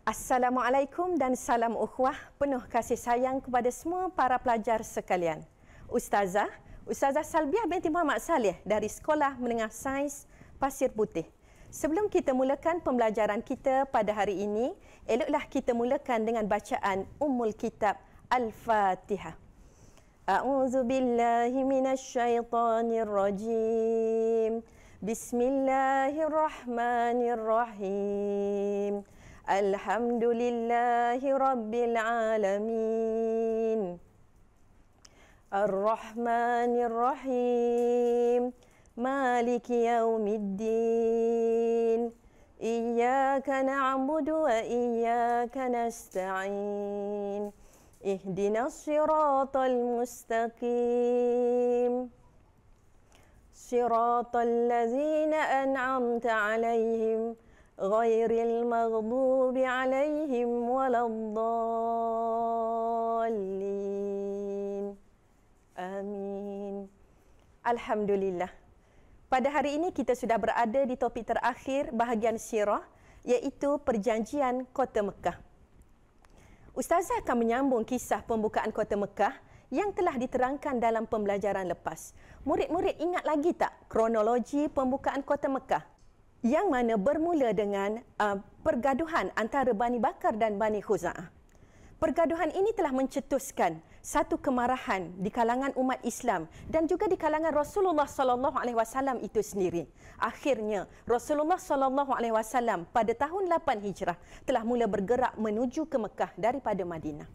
Assalamualaikum dan salam ukhuwah penuh kasih sayang kepada semua para pelajar sekalian. Ustazah Salbiah binti Muhammad Saleh dari Sekolah Menengah Sains Pasir Putih. Sebelum kita mulakan pembelajaran kita pada hari ini, eloklah kita mulakan dengan bacaan Ummul Kitab Al-Fatihah. A'udzu billahi minasyaitonir rajim. Bismillahirrahmanirrahim. Alhamdulillahi rabbil alamin. Ar-Rahmanir Rahim. Maliki yaumiddin. Iyyaka na'budu wa iyyaka nasta'in. Ihdinas siratal mustaqim. Siratal ladzina an'amta 'alaihim ghairil maghdubi 'alaihim waladdallin. Amin. Alhamdulillah. Pada hari ini kita sudah berada di topik terakhir bahagian sirah, iaitu perjanjian Kota Mekah. Ustazah akan menyambung kisah pembukaan Kota Mekah yang telah diterangkan dalam pembelajaran lepas. Murid-murid ingat lagi tak kronologi pembukaan Kota Mekah? Yang mana bermula dengan pergaduhan antara Bani Bakar dan Bani Khuza'ah. Pergaduhan ini telah mencetuskan satu kemarahan di kalangan umat Islam dan juga di kalangan Rasulullah sallallahu alaihi wasallam itu sendiri. Akhirnya Rasulullah sallallahu alaihi wasallam pada tahun 8 Hijrah telah mula bergerak menuju ke Mekah daripada Madinah.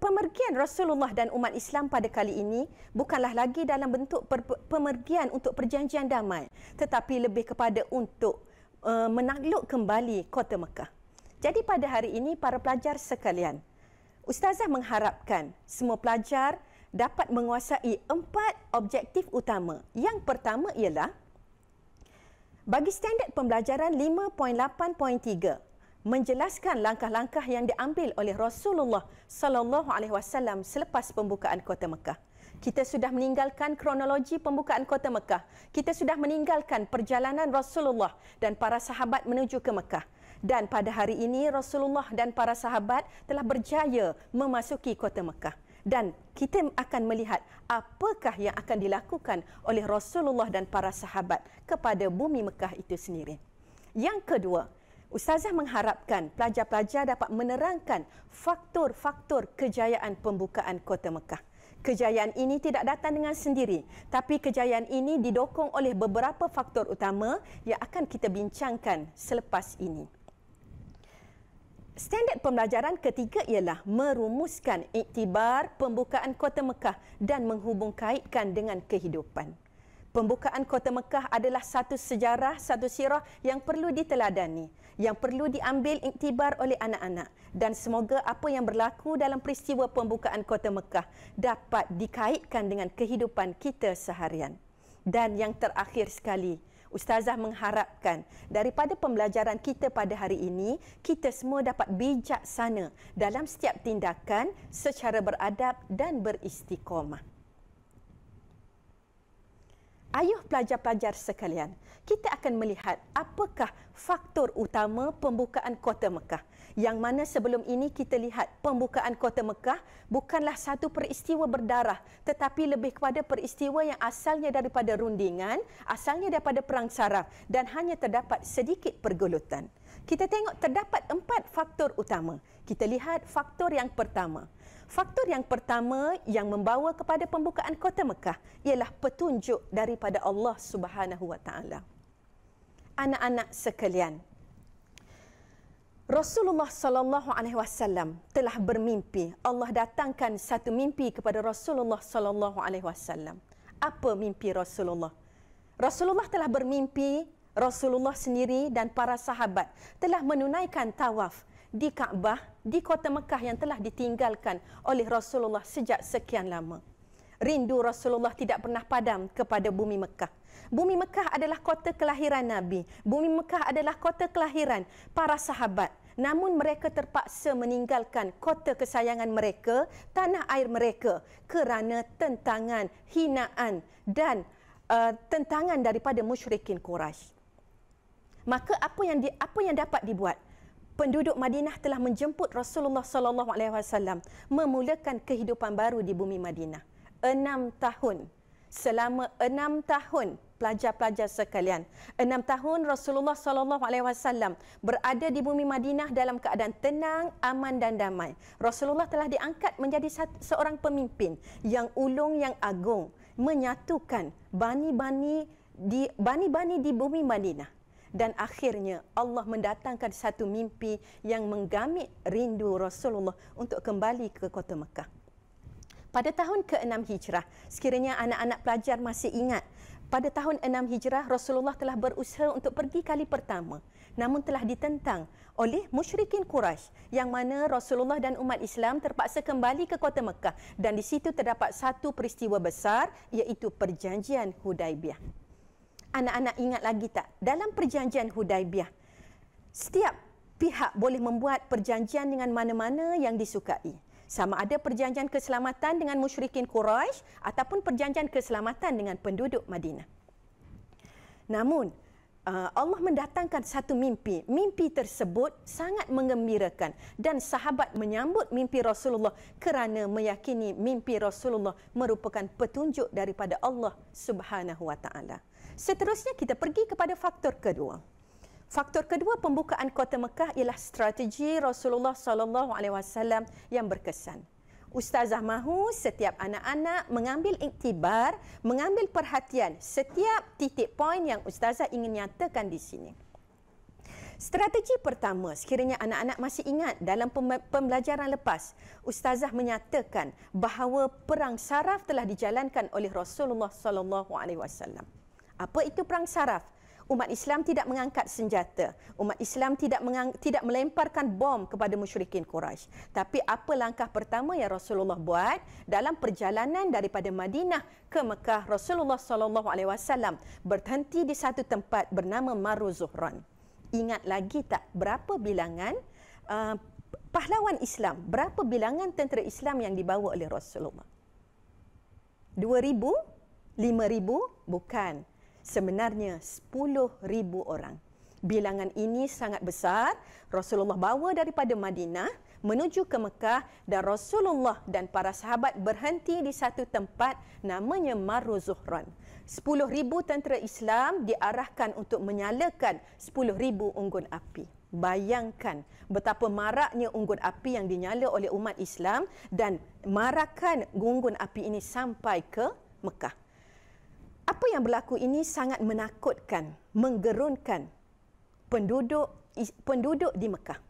Pemergian Rasulullah dan umat Islam pada kali ini bukanlah lagi dalam bentuk pemergian untuk perjanjian damai, tetapi lebih kepada untuk menakluk kembali Kota Mekah. Jadi pada hari ini para pelajar sekalian, Ustazah mengharapkan semua pelajar dapat menguasai 4 objektif utama. Yang pertama ialah bagi standard pembelajaran 5.8.3 menjelaskan langkah-langkah yang diambil oleh Rasulullah sallallahu alaihi wasallam selepas pembukaan Kota Mekah. Kita sudah meninggalkan kronologi pembukaan Kota Mekah. Kita sudah meninggalkan perjalanan Rasulullah dan para sahabat menuju ke Mekah. Dan pada hari ini Rasulullah dan para sahabat telah berjaya memasuki Kota Mekah. Dan kita akan melihat apakah yang akan dilakukan oleh Rasulullah dan para sahabat kepada bumi Mekah itu sendiri. Yang kedua, Ustazah mengharapkan pelajar-pelajar dapat menerangkan faktor-faktor kejayaan pembukaan Kota Mekah. Kejayaan ini tidak datang dengan sendiri, tapi kejayaan ini didokong oleh beberapa faktor utama yang akan kita bincangkan selepas ini. Standard pembelajaran ketiga ialah merumuskan iktibar pembukaan Kota Mekah dan menghubungkaitkan dengan kehidupan. Pembukaan Kota Mekah adalah satu sejarah, satu sirah yang perlu diteladani, yang perlu diambil iktibar oleh anak-anak. Dan semoga apa yang berlaku dalam peristiwa pembukaan Kota Mekah dapat dikaitkan dengan kehidupan kita seharian. Dan yang terakhir sekali, Ustazah mengharapkan daripada pembelajaran kita pada hari ini, kita semua dapat bijaksana dalam setiap tindakan secara beradab dan beristiqamah. Ayuh pelajar-pelajar sekalian, kita akan melihat apakah faktor utama pembukaan Kota Mekah. Yang mana sebelum ini kita lihat pembukaan Kota Mekah bukanlah satu peristiwa berdarah, tetapi lebih kepada peristiwa yang asalnya daripada rundingan, asalnya daripada perang saraf dan hanya terdapat sedikit pergulutan. Kita tengok terdapat 4 faktor utama. Kita lihat faktor yang pertama. Faktor yang pertama yang membawa kepada pembukaan Kota Mekah ialah petunjuk daripada Allah Subhanahu wa taala. Anak-anak sekalian, Rasulullah sallallahu alaihi wasallam telah bermimpi. Allah datangkan satu mimpi kepada Rasulullah sallallahu alaihi wasallam. Apa mimpi Rasulullah? Rasulullah telah bermimpi, Rasulullah sendiri dan para sahabat telah menunaikan tawaf di Kaabah, di Kota Mekah yang telah ditinggalkan oleh Rasulullah sejak sekian lama. Rindu Rasulullah tidak pernah padam kepada bumi Mekah. Bumi Mekah adalah kota kelahiran Nabi. Bumi Mekah adalah kota kelahiran para sahabat. Namun mereka terpaksa meninggalkan kota kesayangan mereka, tanah air mereka kerana tentangan, hinaan dan tentangan daripada musyrikin Quraisy. Maka apa yang dapat dibuat? penduduk Madinah telah menjemput Rasulullah sallallahu alaihi wasallam memulakan kehidupan baru di bumi Madinah. 6 tahun. Selama 6 tahun, pelajar-pelajar sekalian, 6 tahun Rasulullah sallallahu alaihi wasallam berada di bumi Madinah dalam keadaan tenang, aman dan damai. Rasulullah telah diangkat menjadi seorang pemimpin yang ulung, yang agung, menyatukan bani-bani di bumi Madinah. Dan akhirnya Allah mendatangkan satu mimpi yang menggamit rindu Rasulullah untuk kembali ke kota Mekah. Pada tahun ke-6 Hijrah, sekiranya anak-anak pelajar masih ingat, pada tahun 6 Hijrah Rasulullah telah berusaha untuk pergi kali pertama, namun telah ditentang oleh musyrikin Quraisy, yang mana Rasulullah dan umat Islam terpaksa kembali ke kota Mekah, dan di situ terdapat satu peristiwa besar, iaitu Perjanjian Hudaibiyah. Anak-anak ingat lagi tak? Dalam Perjanjian Hudaibiyah, setiap pihak boleh membuat perjanjian dengan mana-mana yang disukai. Sama ada perjanjian keselamatan dengan musyrikin Quraisy ataupun perjanjian keselamatan dengan penduduk Madinah. Namun, Allah mendatangkan satu mimpi. Mimpi tersebut sangat menggembirakan dan sahabat menyambut mimpi Rasulullah kerana meyakini mimpi Rasulullah merupakan petunjuk daripada Allah Subhanahu wa taala. Seterusnya kita pergi kepada faktor kedua. Faktor kedua pembukaan kota Mekah ialah strategi Rasulullah sallallahu alaihi wasallam yang berkesan. Ustazah mahu setiap anak-anak mengambil iktibar, mengambil perhatian setiap titik poin yang ustazah ingin nyatakan di sini. Strategi pertama, sekiranya anak-anak masih ingat dalam pembelajaran lepas, ustazah menyatakan bahawa perang saraf telah dijalankan oleh Rasulullah sallallahu alaihi wasallam. Apa itu perang saraf? Umat Islam tidak mengangkat senjata. Umat Islam tidak melemparkan bom kepada musyrikin Quraisy. Tapi apa langkah pertama yang Rasulullah buat dalam perjalanan daripada Madinah ke Mekah? Rasulullah sallallahu alaihi wasallam berhenti di satu tempat bernama Maru Zuhran. Ingat lagi tak berapa bilangan pahlawan Islam, berapa bilangan tentera Islam yang dibawa oleh Rasulullah? 2,000? 5,000? Bukan. Sebenarnya 10,000 orang. Bilangan ini sangat besar. Rasulullah bawa daripada Madinah menuju ke Mekah, dan Rasulullah dan para sahabat berhenti di satu tempat namanya Maru Zuhran. 10,000 tentera Islam diarahkan untuk menyalakan 10,000 unggun api. Bayangkan betapa maraknya unggun api yang dinyala oleh umat Islam, dan marakan unggun api ini sampai ke Mekah. Apa yang berlaku ini sangat menakutkan, menggerunkan penduduk di Mekah.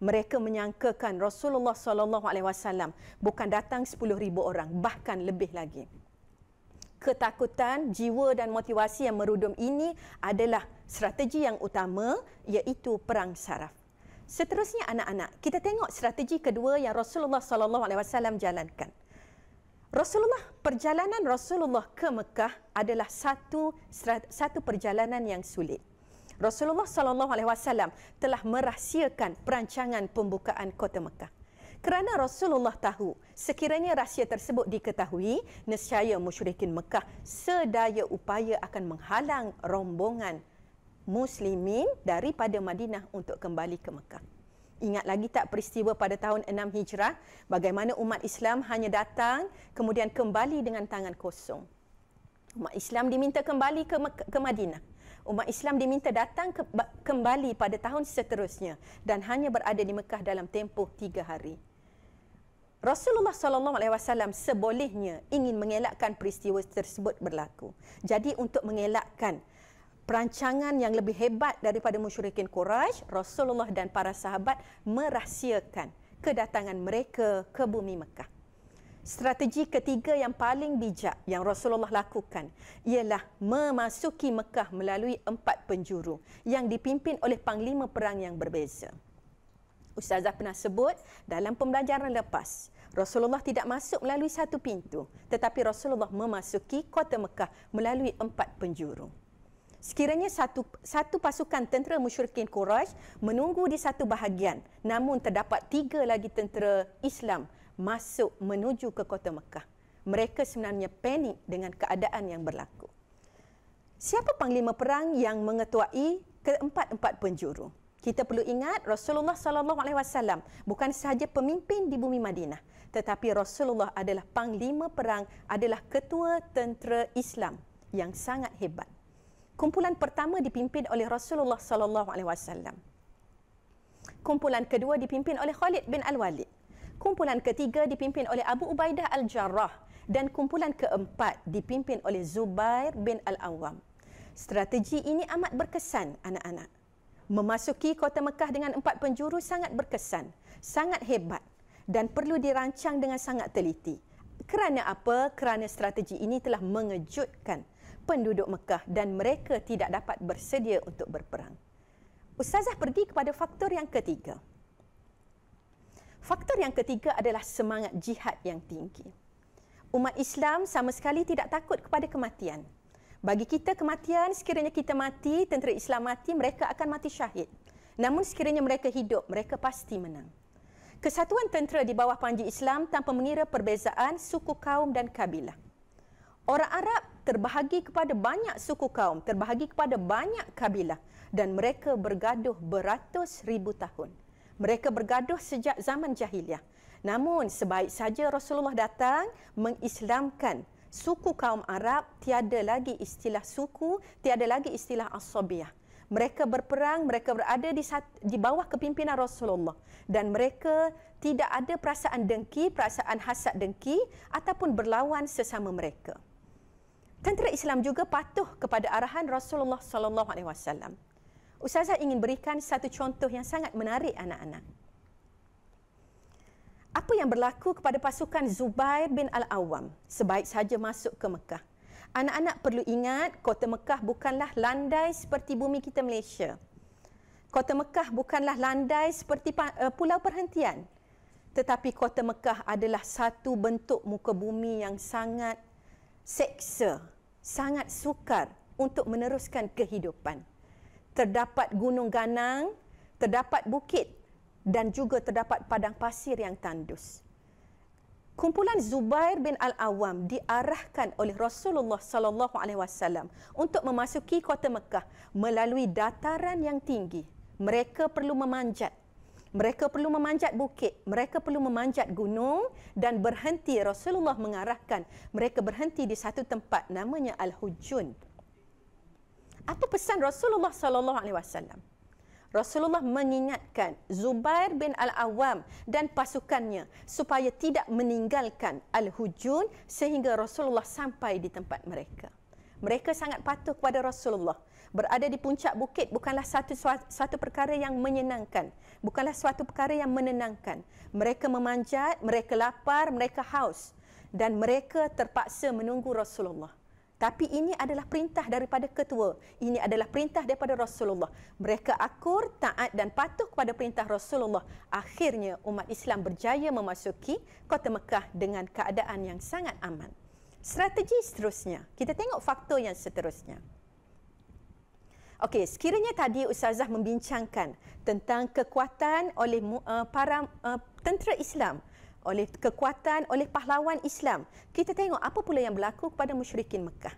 Mereka menyangkakan Rasulullah sallallahu alaihi wasallam bukan datang 10,000 orang, bahkan lebih lagi. Ketakutan, jiwa dan motivasi yang merudum ini adalah strategi yang utama, iaitu perang saraf. Seterusnya anak-anak, kita tengok strategi kedua yang Rasulullah sallallahu alaihi wasallam jalankan. Perjalanan Rasulullah ke Mekah adalah satu perjalanan yang sulit. Rasulullah sallallahu alaihi wasallam telah merahsiakan perancangan pembukaan kota Mekah. Kerana Rasulullah tahu, sekiranya rahsia tersebut diketahui, nescaya musyrikin Mekah sedaya upaya akan menghalang rombongan muslimin daripada Madinah untuk kembali ke Mekah. Ingat lagi tak peristiwa pada tahun 6 Hijrah, bagaimana umat Islam hanya datang kemudian kembali dengan tangan kosong. Umat Islam diminta kembali ke Madinah. Umat Islam diminta datang kembali pada tahun seterusnya dan hanya berada di Mekah dalam tempoh 3 hari. Rasulullah sallallahu alaihi wasallam sebolehnya ingin mengelakkan peristiwa tersebut berlaku. Jadi untuk mengelakkan perancangan yang lebih hebat daripada musyrikin Quraisy, Rasulullah dan para sahabat merahsiakan kedatangan mereka ke bumi Mekah. Strategi ketiga yang paling bijak yang Rasulullah lakukan ialah memasuki Mekah melalui 4 penjuru yang dipimpin oleh panglima perang yang berbeza. Ustazah pernah sebut dalam pembelajaran lepas, Rasulullah tidak masuk melalui satu pintu, tetapi Rasulullah memasuki kota Mekah melalui 4 penjuru. Sekiranya satu pasukan tentera musyrikin Quraisy menunggu di satu bahagian, namun terdapat 3 lagi tentera Islam masuk menuju ke kota Mekah. Mereka sebenarnya panik dengan keadaan yang berlaku. Siapa panglima perang yang mengetuai ke 4 penjuru? Kita perlu ingat Rasulullah SAW bukan sahaja pemimpin di bumi Madinah, tetapi Rasulullah adalah panglima perang, adalah ketua tentera Islam yang sangat hebat. Kumpulan pertama dipimpin oleh Rasulullah SAW. Kumpulan kedua dipimpin oleh Khalid bin Al-Walid. Kumpulan ketiga dipimpin oleh Abu Ubaidah Al-Jarrah dan kumpulan keempat dipimpin oleh Zubair bin Al-Awwam. Strategi ini amat berkesan, anak-anak. Memasuki kota Mekah dengan 4 penjuru sangat berkesan, sangat hebat dan perlu dirancang dengan sangat teliti. Kerana apa? Kerana strategi ini telah mengejutkan penduduk Mekah dan mereka tidak dapat bersedia untuk berperang. Ustazah pergi kepada faktor yang ketiga. Faktor yang ketiga adalah semangat jihad yang tinggi. Umat Islam sama sekali tidak takut kepada kematian. Bagi kita kematian, sekiranya kita mati, tentera Islam mati, mereka akan mati syahid. Namun sekiranya mereka hidup, mereka pasti menang. Kesatuan tentera di bawah panji Islam tanpa mengira perbezaan suku kaum dan kabilah. Orang Arab terbahagi kepada banyak suku kaum, terbahagi kepada banyak kabilah dan mereka bergaduh beratus ribu tahun. Mereka bergaduh sejak zaman jahiliah. Namun sebaik saja Rasulullah datang mengislamkan suku kaum Arab, tiada lagi istilah suku, tiada lagi istilah asabiyah. Mereka berperang, mereka berada di bawah kepimpinan Rasulullah dan mereka tidak ada perasaan dengki, perasaan hasad dengki ataupun berlawan sesama mereka. Tentera Islam juga patuh kepada arahan Rasulullah SAW. Ustazah ingin berikan satu contoh yang sangat menarik, anak-anak. Apa yang berlaku kepada pasukan Zubair bin Al-Awwam sebaik saja masuk ke Mekah? Anak-anak perlu ingat, kota Mekah bukanlah landai seperti bumi kita Malaysia. Kota Mekah bukanlah landai seperti pulau perhentian. Tetapi kota Mekah adalah satu bentuk muka bumi yang sangat seksa, sangat sukar untuk meneruskan kehidupan. Terdapat gunung ganang, terdapat bukit, dan juga terdapat padang pasir yang tandus. Kumpulan Zubair bin Al-Awwam diarahkan oleh Rasulullah SAW untuk memasuki kota Mekah melalui dataran yang tinggi. Mereka perlu memanjat. Mereka perlu memanjat bukit, mereka perlu memanjat gunung dan berhenti. Rasulullah mengarahkan mereka berhenti di satu tempat namanya Al-Hujun. Apa pesan Rasulullah SAW? Rasulullah mengingatkan Zubair bin Al-Awwam dan pasukannya supaya tidak meninggalkan Al-Hujun sehingga Rasulullah sampai di tempat mereka. Mereka sangat patuh kepada Rasulullah. Berada di puncak bukit bukanlah satu perkara yang menyenangkan, bukanlah suatu perkara yang menenangkan. Mereka memanjat, mereka lapar, mereka haus dan mereka terpaksa menunggu Rasulullah. Tapi ini adalah perintah daripada ketua. Ini adalah perintah daripada Rasulullah. Mereka akur, taat dan patuh kepada perintah Rasulullah. Akhirnya umat Islam berjaya memasuki kota Mekah dengan keadaan yang sangat aman. Strategi seterusnya. Kita tengok faktor yang seterusnya. Okey, sekiranya tadi Ustazah membincangkan tentang kekuatan oleh para tentera Islam, oleh kekuatan, oleh pahlawan Islam. Kita tengok apa pula yang berlaku kepada musyrikin Mekah.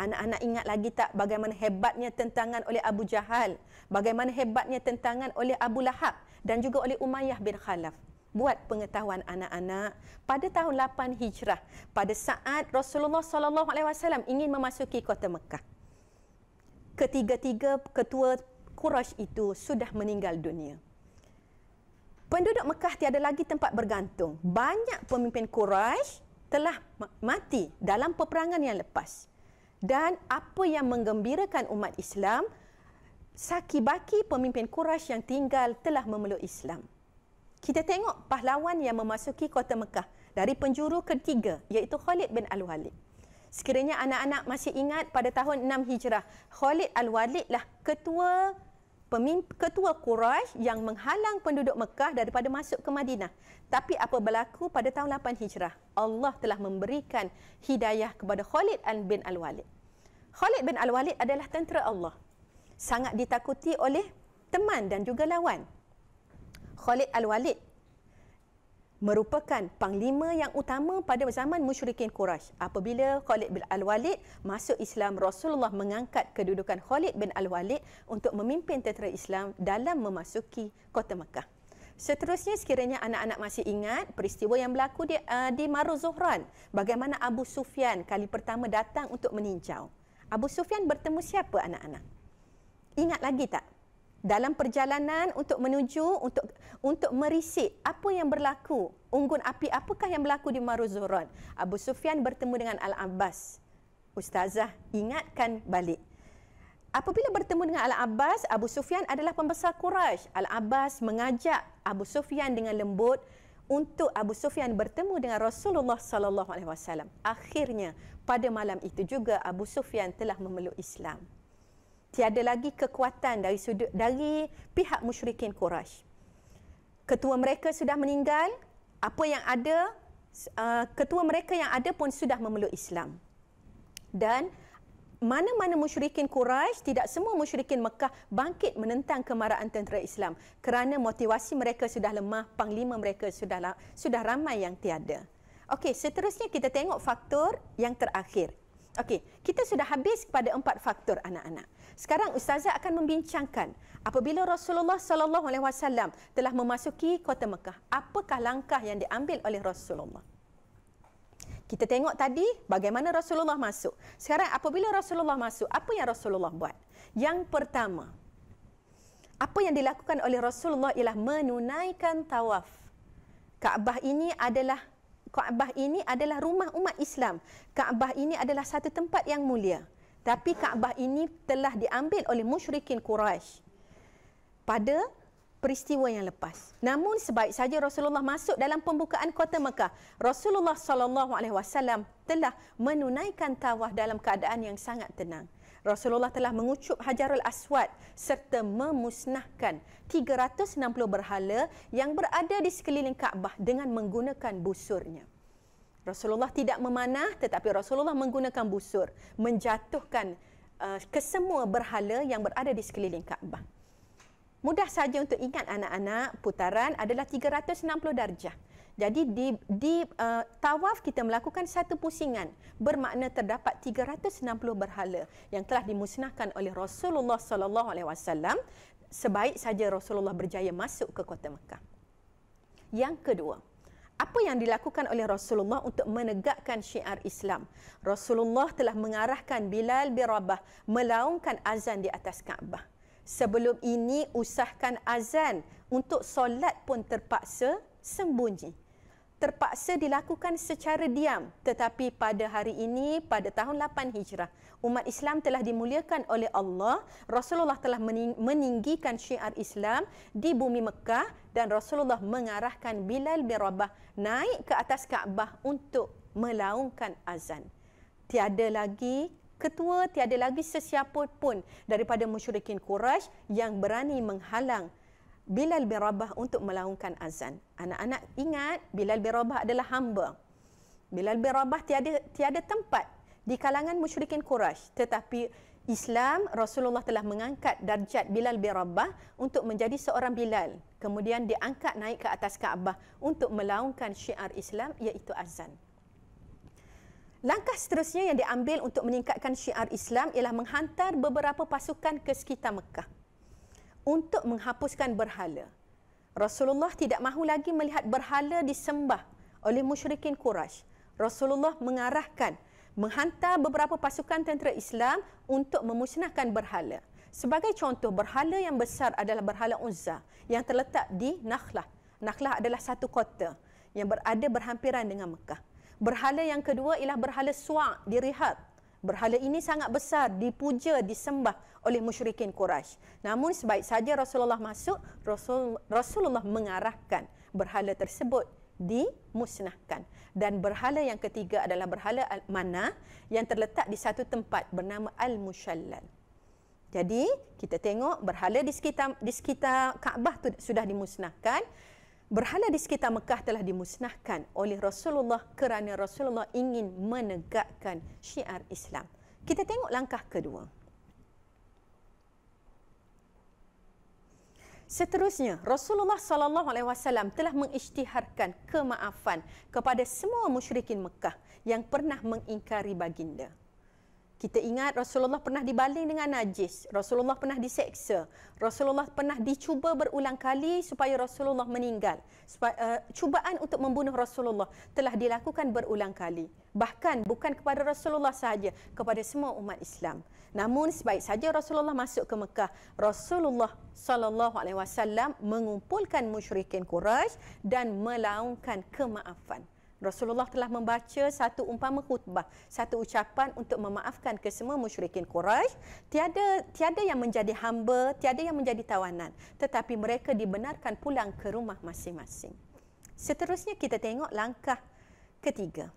Anak-anak ingat lagi tak bagaimana hebatnya tentangan oleh Abu Jahal, bagaimana hebatnya tentangan oleh Abu Lahab dan juga oleh Umayyah bin Khalaf. Buat pengetahuan anak-anak, pada tahun 8 Hijrah, pada saat Rasulullah SAW ingin memasuki kota Mekah, ketiga-tiga ketua Quraisy itu sudah meninggal dunia. Penduduk Mekah tiada lagi tempat bergantung. Banyak pemimpin Quraisy telah mati dalam peperangan yang lepas. Dan apa yang menggembirakan umat Islam, saki-baki pemimpin Quraisy yang tinggal telah memeluk Islam. Kita tengok pahlawan yang memasuki kota Mekah dari penjuru ketiga, iaitu Khalid bin Al-Walid. Sekiranya anak-anak masih ingat pada tahun 6 Hijrah, Khalid Al-Walid lah ketua Quraisy yang menghalang penduduk Mekah daripada masuk ke Madinah. Tapi apa berlaku pada tahun 8 Hijrah? Allah telah memberikan hidayah kepada Khalid bin Al-Walid. Khalid bin Al-Walid adalah tentera Allah. Sangat ditakuti oleh teman dan juga lawan. Khalid Al-Walid merupakan panglima yang utama pada zaman musyrikin Quraisy. Apabila Khalid bin Al-Walid masuk Islam, Rasulullah mengangkat kedudukan Khalid bin Al-Walid untuk memimpin tentera Islam dalam memasuki kota Mekah. Seterusnya, sekiranya anak-anak masih ingat peristiwa yang berlaku di Maru Zuhran, bagaimana Abu Sufyan kali pertama datang untuk meninjau. Abu Sufyan bertemu siapa, anak-anak? Ingat lagi tak? Dalam perjalanan untuk menuju untuk merisik apa yang berlaku, unggun api apakah yang berlaku di Maru Zuhran. Abu Sufyan bertemu dengan Al-Abbas. Ustazah ingatkan balik. Apabila bertemu dengan Al-Abbas, Abu Sufyan adalah pembesar Quraisy. Al-Abbas mengajak Abu Sufyan dengan lembut untuk Abu Sufyan bertemu dengan Rasulullah sallallahu alaihi wasallam. Akhirnya pada malam itu juga Abu Sufyan telah memeluk Islam. Tiada lagi kekuatan dari pihak musyrikin Quraisy. Ketua mereka sudah meninggal, apa yang ada, ketua mereka yang ada pun sudah memeluk Islam. Dan mana-mana musyrikin Quraisy, tidak semua musyrikin Mekah bangkit menentang kemarahan tentera Islam kerana motivasi mereka sudah lemah, panglima mereka sudah ramai yang tiada. Okey, seterusnya kita tengok faktor yang terakhir. Okey, kita sudah habis kepada 4 faktor, anak-anak. Sekarang ustazah akan membincangkan apabila Rasulullah sallallahu alaihi wasallam telah memasuki kota Mekah, apakah langkah yang diambil oleh Rasulullah? Kita tengok tadi bagaimana Rasulullah masuk. Sekarang apabila Rasulullah masuk, apa yang Rasulullah buat? Yang pertama, apa yang dilakukan oleh Rasulullah ialah menunaikan tawaf. Kaabah ini adalah rumah umat Islam. Kaabah ini adalah satu tempat yang mulia. Tapi Kaabah ini telah diambil oleh musyrikin Quraisy pada peristiwa yang lepas. Namun sebaik saja Rasulullah masuk dalam pembukaan kota Mekah, Rasulullah sallallahu alaihi wasallam telah menunaikan tawaf dalam keadaan yang sangat tenang. Rasulullah telah mengucup Hajarul Aswad serta memusnahkan 360 berhala yang berada di sekeliling Kaabah dengan menggunakan busurnya. Rasulullah tidak memanah, tetapi Rasulullah menggunakan busur, menjatuhkan kesemua berhala yang berada di sekeliling Kaabah. Mudah saja untuk ingat, anak-anak, putaran adalah 360 darjah. Jadi di tawaf kita melakukan satu pusingan, bermakna terdapat 360 berhala yang telah dimusnahkan oleh Rasulullah sallallahu alaihi wasallam sebaik saja Rasulullah berjaya masuk ke kota Mekah. Yang kedua, apa yang dilakukan oleh Rasulullah untuk menegakkan syiar Islam? Rasulullah telah mengarahkan Bilal bin Rabah melaungkan azan di atas Kaabah. Sebelum ini usahakan azan untuk solat pun terpaksa sembunyi. Terpaksa dilakukan secara diam. Tetapi pada hari ini, pada tahun 8 Hijrah, umat Islam telah dimuliakan oleh Allah. Rasulullah telah meninggikan syiar Islam di bumi Mekah dan Rasulullah mengarahkan Bilal bin Rabah naik ke atas Kaabah untuk melaungkan azan. Tiada lagi ketua, tiada lagi sesiapa pun daripada musyrikin Quraisy yang berani menghalang Bilal bin Rabah untuk melaungkan azan. Anak-anak ingat, Bilal bin Rabah adalah hamba. Bilal bin Rabah tiada tempat di kalangan musyrikin Quraisy, tetapi Islam, Rasulullah telah mengangkat darjat Bilal bin Rabah untuk menjadi seorang Bilal. Kemudian diangkat naik ke atas Kaabah untuk melaungkan syiar Islam, iaitu azan. Langkah seterusnya yang diambil untuk meningkatkan syiar Islam ialah menghantar beberapa pasukan ke sekitar Mekah untuk menghapuskan berhala. Rasulullah tidak mahu lagi melihat berhala disembah oleh musyrikin Quraisy. Rasulullah menghantar beberapa pasukan tentera Islam untuk memusnahkan berhala. Sebagai contoh, berhala yang besar adalah berhala Uzza yang terletak di Nakhlah. Nakhlah adalah satu kota yang berada berhampiran dengan Mekah. Berhala yang kedua ialah berhala Suwa' di Rihad. Berhala ini sangat besar, dipuja, disembah oleh musyrikin Quraisy. Namun sebaik saja Rasulullah masuk, Rasulullah mengarahkan berhala tersebut dimusnahkan. Dan berhala yang ketiga adalah berhala Manah yang terletak di satu tempat bernama Al-Mushallal. Jadi kita tengok berhala di sekitar Kaabah tu sudah dimusnahkan. Berhala di sekitar Mekah telah dimusnahkan oleh Rasulullah kerana Rasulullah ingin menegakkan syiar Islam. Kita tengok langkah kedua. Seterusnya, Rasulullah SAW telah mengisytiharkan kemaafan kepada semua musyrikin Mekah yang pernah mengingkari baginda. Kita ingat Rasulullah pernah dibaling dengan najis, Rasulullah pernah diseksa, Rasulullah pernah dicuba berulang kali supaya Rasulullah meninggal. Cubaan untuk membunuh Rasulullah telah dilakukan berulang kali. Bahkan bukan kepada Rasulullah sahaja, kepada semua umat Islam. Namun sebaik saja Rasulullah masuk ke Mekah, Rasulullah SAW mengumpulkan musyrikin Quraisy dan melaungkan kemaafan. Rasulullah telah membaca satu umpama khutbah, satu ucapan untuk memaafkan ke semua musyrikin Quraisy. Tiada yang menjadi hamba, tiada yang menjadi tawanan, tetapi mereka dibenarkan pulang ke rumah masing-masing. Seterusnya kita tengok langkah ketiga.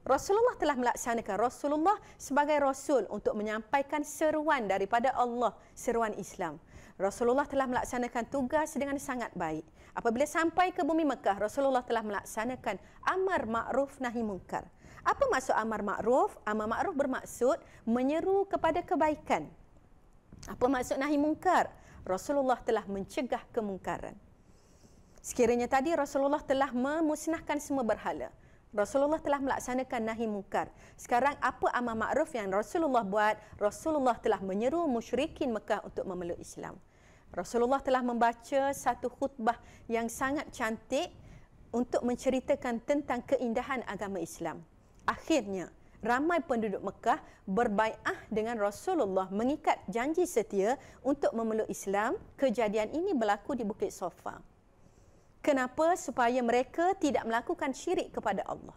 Rasulullah telah melaksanakan, Rasulullah sebagai Rasul untuk menyampaikan seruan daripada Allah, seruan Islam. Rasulullah telah melaksanakan tugas dengan sangat baik. Apabila sampai ke bumi Mekah, Rasulullah telah melaksanakan amar ma'ruf nahi munkar. Apa maksud amar ma'ruf? Amar ma'ruf bermaksud menyeru kepada kebaikan. Apa maksud nahi munkar? Rasulullah telah mencegah kemungkaran. Sekiranya tadi Rasulullah telah memusnahkan semua berhala, Rasulullah telah melaksanakan nahi munkar. Sekarang apa amar ma'ruf yang Rasulullah buat? Rasulullah telah menyeru musyrikin Mekah untuk memeluk Islam. Rasulullah telah membaca satu khutbah yang sangat cantik untuk menceritakan tentang keindahan agama Islam. Akhirnya, ramai penduduk Mekah berbai'ah dengan Rasulullah mengikat janji setia untuk memeluk Islam. Kejadian ini berlaku di Bukit Safa. Kenapa? Supaya mereka tidak melakukan syirik kepada Allah.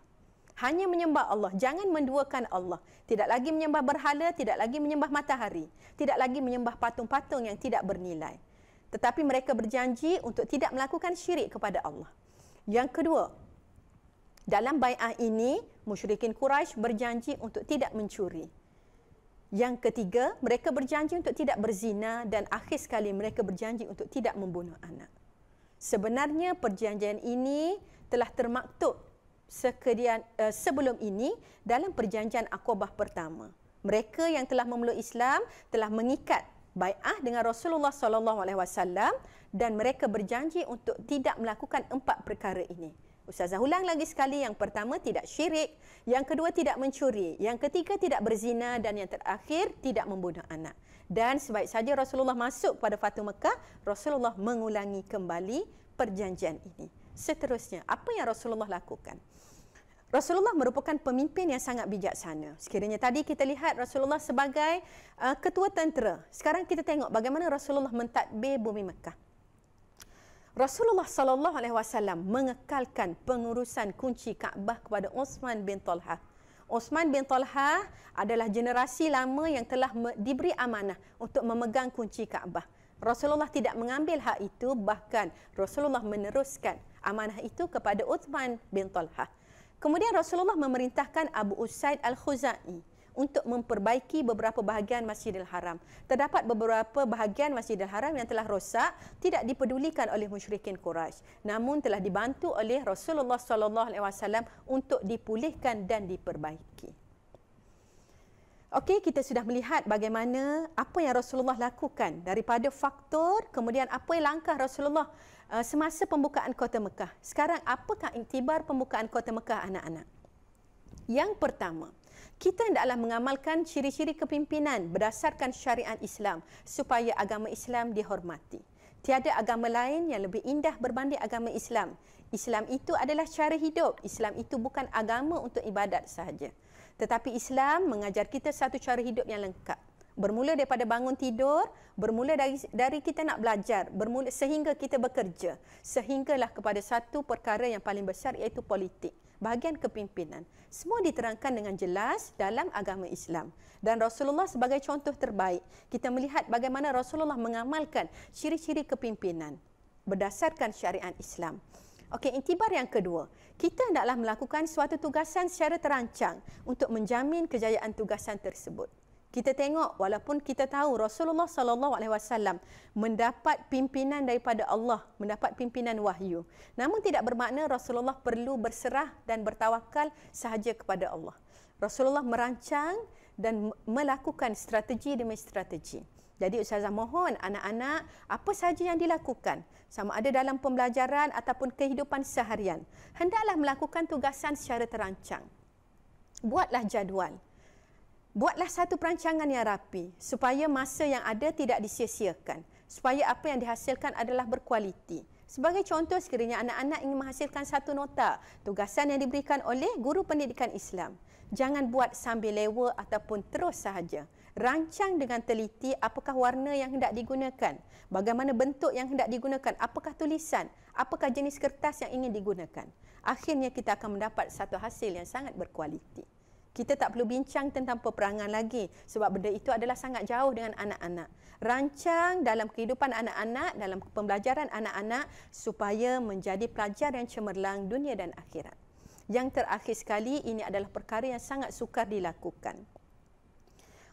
Hanya menyembah Allah, jangan menduakan Allah. Tidak lagi menyembah berhala, tidak lagi menyembah matahari, tidak lagi menyembah patung-patung yang tidak bernilai. Tetapi mereka berjanji untuk tidak melakukan syirik kepada Allah. Yang kedua, dalam bai'ah ini, musyrikin Quraisy berjanji untuk tidak mencuri. Yang ketiga, mereka berjanji untuk tidak berzina, dan akhir sekali mereka berjanji untuk tidak membunuh anak. Sebenarnya perjanjian ini telah termaktub sebelum ini dalam perjanjian Aqabah pertama. Mereka yang telah memeluk Islam telah mengikat bai'ah dengan Rasulullah SAW dan mereka berjanji untuk tidak melakukan 4 perkara ini. Ustazah ulang lagi sekali, yang pertama tidak syirik, yang kedua tidak mencuri, yang ketiga tidak berzina, dan yang terakhir tidak membunuh anak. Dan sebaik saja Rasulullah masuk pada Fatu Mekah, Rasulullah mengulangi kembali perjanjian ini. Seterusnya, apa yang Rasulullah lakukan? Rasulullah merupakan pemimpin yang sangat bijaksana. Sekiranya tadi kita lihat Rasulullah sebagai ketua tentera. Sekarang kita tengok bagaimana Rasulullah mentadbir bumi Mekah. Rasulullah SAW mengekalkan pengurusan kunci Kaabah kepada Uthman bin Talha. Uthman bin Talha adalah generasi lama yang telah diberi amanah untuk memegang kunci Kaabah. Rasulullah tidak mengambil hak itu, bahkan Rasulullah meneruskan amanah itu kepada Uthman bin Talha. Kemudian Rasulullah memerintahkan Abu Usaid Al-Khuzai untuk memperbaiki beberapa bahagian Masjidil Haram. Terdapat beberapa bahagian Masjidil Haram yang telah rosak, tidak dipedulikan oleh musyrikin Quraisy, namun telah dibantu oleh Rasulullah SAW untuk dipulihkan dan diperbaiki. Okey, kita sudah melihat bagaimana apa yang Rasulullah lakukan daripada faktor, kemudian apa langkah Rasulullah semasa pembukaan kota Mekah. Sekarang, apakah iktibar pembukaan kota Mekah, anak-anak? Yang pertama, kita hendaklah mengamalkan ciri-ciri kepimpinan berdasarkan syariat Islam supaya agama Islam dihormati. Tiada agama lain yang lebih indah berbanding agama Islam. Islam itu adalah cara hidup. Islam itu bukan agama untuk ibadat sahaja. Tetapi Islam mengajar kita satu cara hidup yang lengkap. Bermula daripada bangun tidur, bermula dari kita nak belajar, bermula sehingga kita bekerja, sehinggalah kepada satu perkara yang paling besar, iaitu politik, bahagian kepimpinan. Semua diterangkan dengan jelas dalam agama Islam. Dan Rasulullah sebagai contoh terbaik, kita melihat bagaimana Rasulullah mengamalkan ciri-ciri kepimpinan berdasarkan syariat Islam. Okey, iktibar yang kedua, kita hendaklah melakukan suatu tugasan secara terancang untuk menjamin kejayaan tugasan tersebut. Kita tengok, walaupun kita tahu Rasulullah SAW mendapat pimpinan daripada Allah, mendapat pimpinan wahyu, namun tidak bermakna Rasulullah perlu berserah dan bertawakal sahaja kepada Allah. Rasulullah merancang dan melakukan strategi demi strategi. Jadi Ustazah mohon anak-anak apa saja yang dilakukan, sama ada dalam pembelajaran ataupun kehidupan seharian, hendaklah melakukan tugasan secara terancang. Buatlah jadual. Buatlah satu perancangan yang rapi supaya masa yang ada tidak disia-siakan, supaya apa yang dihasilkan adalah berkualiti. Sebagai contoh, sekiranya anak-anak ingin menghasilkan satu nota tugasan yang diberikan oleh guru pendidikan Islam, jangan buat sambil lewa ataupun terus sahaja. Rancang dengan teliti apakah warna yang hendak digunakan, bagaimana bentuk yang hendak digunakan, apakah tulisan, apakah jenis kertas yang ingin digunakan. Akhirnya kita akan mendapat satu hasil yang sangat berkualiti. Kita tak perlu bincang tentang peperangan lagi sebab benda itu adalah sangat jauh dengan anak-anak. Rancang dalam kehidupan anak-anak, dalam pembelajaran anak-anak supaya menjadi pelajar yang cemerlang dunia dan akhirat. Yang terakhir sekali, ini adalah perkara yang sangat sukar dilakukan.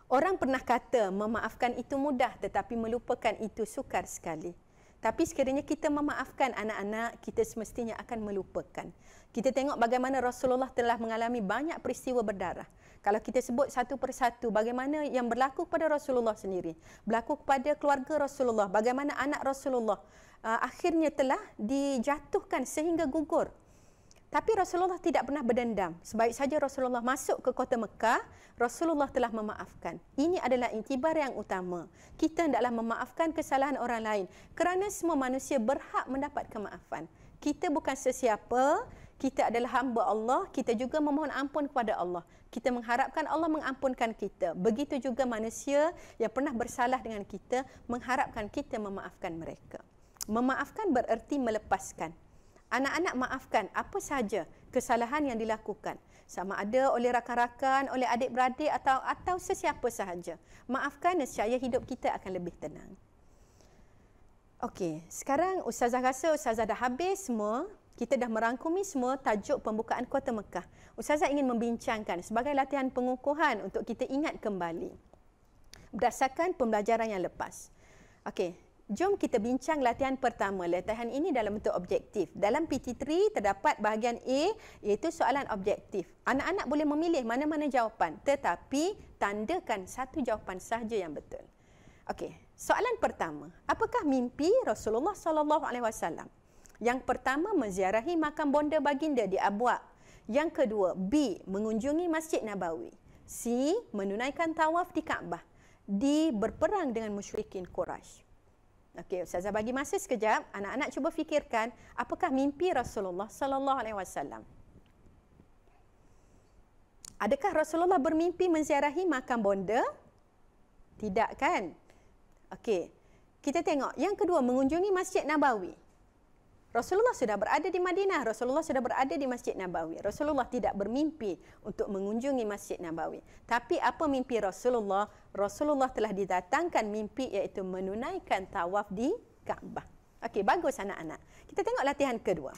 Orang pernah kata memaafkan itu mudah tetapi melupakan itu sukar sekali. Tapi sekiranya kita memaafkan anak-anak, kita semestinya akan melupakan. Kita tengok bagaimana Rasulullah telah mengalami banyak peristiwa berdarah. Kalau kita sebut satu persatu, bagaimana yang berlaku kepada Rasulullah sendiri, berlaku kepada keluarga Rasulullah, bagaimana anak Rasulullah akhirnya telah dijatuhkan sehingga gugur. Tapi Rasulullah tidak pernah berdendam. Sebaik saja Rasulullah masuk ke kota Mekah, Rasulullah telah memaafkan. Ini adalah iktibar yang utama. Kita hendaklah memaafkan kesalahan orang lain kerana semua manusia berhak mendapat kemaafan. Kita bukan sesiapa, kita adalah hamba Allah, kita juga memohon ampun kepada Allah. Kita mengharapkan Allah mengampunkan kita. Begitu juga manusia yang pernah bersalah dengan kita, mengharapkan kita memaafkan mereka. Memaafkan bererti melepaskan. Anak-anak maafkan apa sahaja kesalahan yang dilakukan. Sama ada oleh rakan-rakan, oleh adik-beradik atau sesiapa sahaja. Maafkan nescaya hidup kita akan lebih tenang. Okey, sekarang Ustazah rasa Ustazah dah habis semua. Kita dah merangkumi semua tajuk pembukaan Kota Mekah. Ustazah ingin membincangkan sebagai latihan pengukuhan untuk kita ingat kembali berdasarkan pembelajaran yang lepas. Okey, jom kita bincang latihan pertama. Latihan ini dalam bentuk objektif. Dalam PT3 terdapat bahagian A iaitu soalan objektif. Anak-anak boleh memilih mana-mana jawapan tetapi tandakan satu jawapan sahaja yang betul. Okey, soalan pertama. Apakah mimpi Rasulullah SAW? Yang pertama, menziarahi makam bonda baginda di Abwa. Yang kedua, B, mengunjungi Masjid Nabawi. C, menunaikan tawaf di Kaabah. D, berperang dengan musyrikin Quraisy. Okey, Ustazah bagi masa sekejap. Anak-anak cuba fikirkan apakah mimpi Rasulullah SAW. Adakah Rasulullah bermimpi menziarahi makam bonda? Tidak kan? Okey, kita tengok. Yang kedua, mengunjungi Masjid Nabawi. Rasulullah sudah berada di Madinah, Rasulullah sudah berada di Masjid Nabawi. Rasulullah tidak bermimpi untuk mengunjungi Masjid Nabawi. Tapi apa mimpi Rasulullah? Rasulullah telah didatangkan mimpi iaitu menunaikan tawaf di Kaabah. Okey, bagus anak-anak. Kita tengok latihan kedua.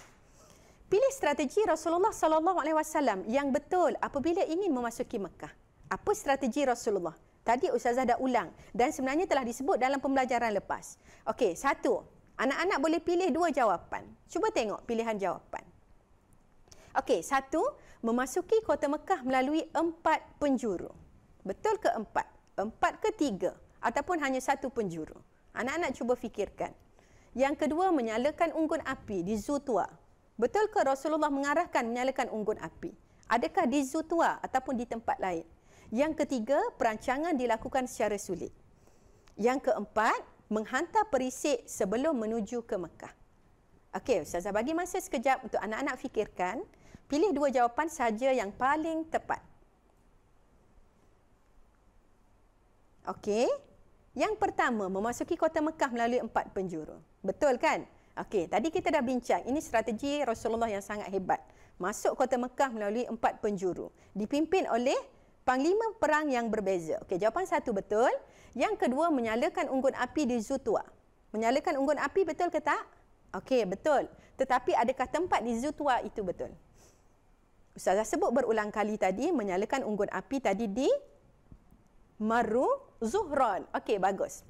Pilih strategi Rasulullah SAW yang betul apabila ingin memasuki Mekah. Apa strategi Rasulullah? Tadi Ustazah dah ulang dan sebenarnya telah disebut dalam pembelajaran lepas. Okey, satu. Anak-anak boleh pilih dua jawapan. Cuba tengok pilihan jawapan. Okey, satu, memasuki Kota Mekah melalui 4 penjuru. Betul ke 4? 4 ke 3? Ataupun hanya satu penjuru? Anak-anak cuba fikirkan. Yang kedua, menyalakan unggun api di Zutua. Betul ke Rasulullah mengarahkan menyalakan unggun api? Adakah di Zutua ataupun di tempat lain? Yang ketiga, perancangan dilakukan secara sulit. Yang keempat, menghantar perisik sebelum menuju ke Mekah. Okey, Ustazah bagi masa sekejap untuk anak-anak fikirkan. Pilih dua jawapan saja yang paling tepat. Okey, yang pertama, memasuki Kota Mekah melalui 4 penjuru. Betul kan? Okey, tadi kita dah bincang. Ini strategi Rasulullah yang sangat hebat. Masuk Kota Mekah melalui 4 penjuru. Dipimpin oleh panglima perang yang berbeza. Okey, jawapan satu betul. Yang kedua, menyalakan unggun api di Zutua. Menyalakan unggun api betul ke tak? Okey, betul. Tetapi adakah tempat di Zutua itu betul? Ustazah sebut berulang kali tadi, menyalakan unggun api tadi di Marru Zuhran. Okey, bagus.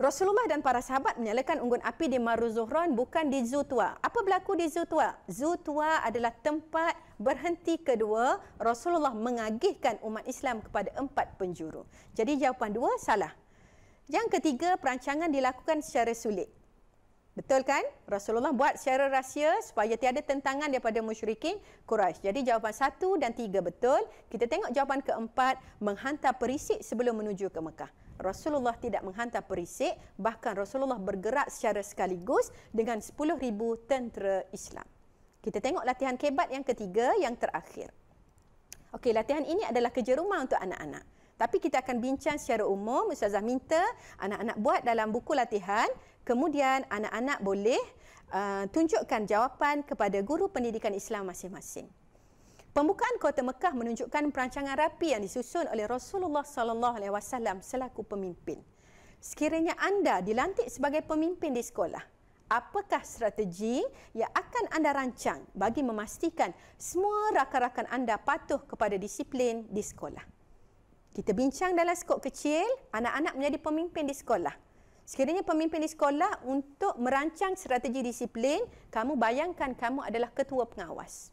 Rasulullah dan para sahabat menyalakan unggun api di Marru Zuhran, bukan di Zutua. Apa berlaku di Zutua? Zutua adalah tempat berhenti kedua Rasulullah mengagihkan umat Islam kepada 4 penjuru. Jadi jawapan 2 salah. Yang ketiga, perancangan dilakukan secara sulit. Betul kan? Rasulullah buat secara rahsia supaya tiada tentangan daripada musyrikin Quraisy. Jadi jawapan 1 dan 3 betul. Kita tengok jawapan keempat, menghantar perisik sebelum menuju ke Mekah. Rasulullah tidak menghantar perisik, bahkan Rasulullah bergerak secara sekaligus dengan 10,000 tentera Islam. Kita tengok latihan kebat yang ketiga, yang terakhir. Okey, latihan ini adalah kerja rumah untuk anak-anak. Tapi kita akan bincang secara umum. Ustazah minta anak-anak buat dalam buku latihan. Kemudian anak-anak boleh tunjukkan jawapan kepada guru pendidikan Islam masing-masing. Pembukaan Kota Mekah menunjukkan perancangan rapi yang disusun oleh Rasulullah SAW selaku pemimpin. Sekiranya anda dilantik sebagai pemimpin di sekolah, apakah strategi yang akan anda rancang bagi memastikan semua rakan-rakan anda patuh kepada disiplin di sekolah? Kita bincang dalam skop kecil, anak-anak menjadi pemimpin di sekolah. Sekiranya pemimpin di sekolah untuk merancang strategi disiplin, kamu bayangkan kamu adalah ketua pengawas.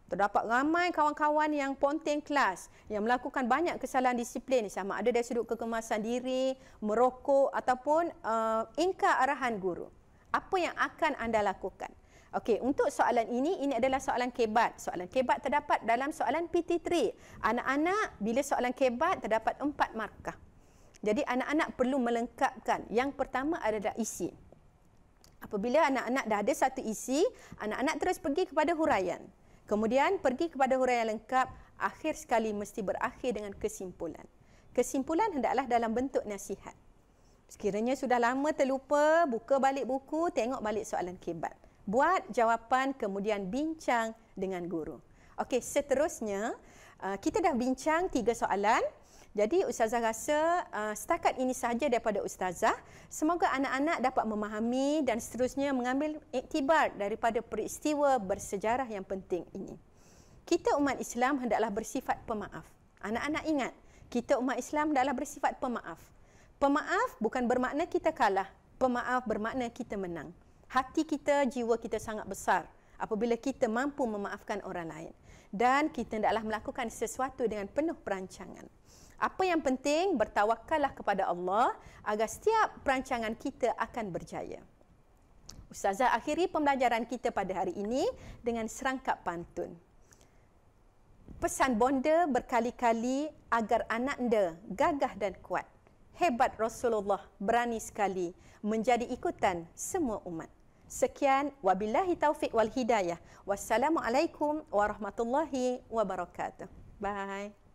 Terdapat ramai kawan-kawan yang ponteng kelas, yang melakukan banyak kesalahan disiplin, sama ada dari sudut kekemasan diri, merokok ataupun ingkar arahan guru. Apa yang akan anda lakukan? Okey, untuk soalan ini adalah soalan kebat. Soalan kebat terdapat dalam soalan PT3. Anak-anak, bila soalan kebat terdapat 4 markah. Jadi anak-anak perlu melengkapkan. Yang pertama adalah isi. Apabila anak-anak dah ada satu isi, anak-anak terus pergi kepada huraian. Kemudian pergi kepada huraian lengkap, akhir sekali mesti berakhir dengan kesimpulan. Kesimpulan hendaklah dalam bentuk nasihat. Sekiranya sudah lama terlupa, buka balik buku, tengok balik soalan kebat. Buat jawapan, kemudian bincang dengan guru. Okey, seterusnya kita dah bincang 3 soalan. Jadi Ustazah rasa setakat ini sahaja daripada Ustazah. Semoga anak-anak dapat memahami dan seterusnya mengambil iktibar daripada peristiwa bersejarah yang penting ini. Kita umat Islam hendaklah bersifat pemaaf. Anak-anak ingat, kita umat Islam hendaklah bersifat pemaaf. Pemaaf bukan bermakna kita kalah. Pemaaf bermakna kita menang. Hati kita, jiwa kita sangat besar apabila kita mampu memaafkan orang lain. Dan kita hendaklah melakukan sesuatu dengan penuh perancangan. Apa yang penting, bertawakallah kepada Allah agar setiap perancangan kita akan berjaya. Ustazah akhiri pembelajaran kita pada hari ini dengan serangkap pantun. Pesan bonda berkali-kali agar anak anda gagah dan kuat. Hebat Rasulullah, berani sekali menjadi ikutan semua umat. Sekian, wabillahi taufiq wal hidayah. Wassalamualaikum warahmatullahi wabarakatuh. Bye.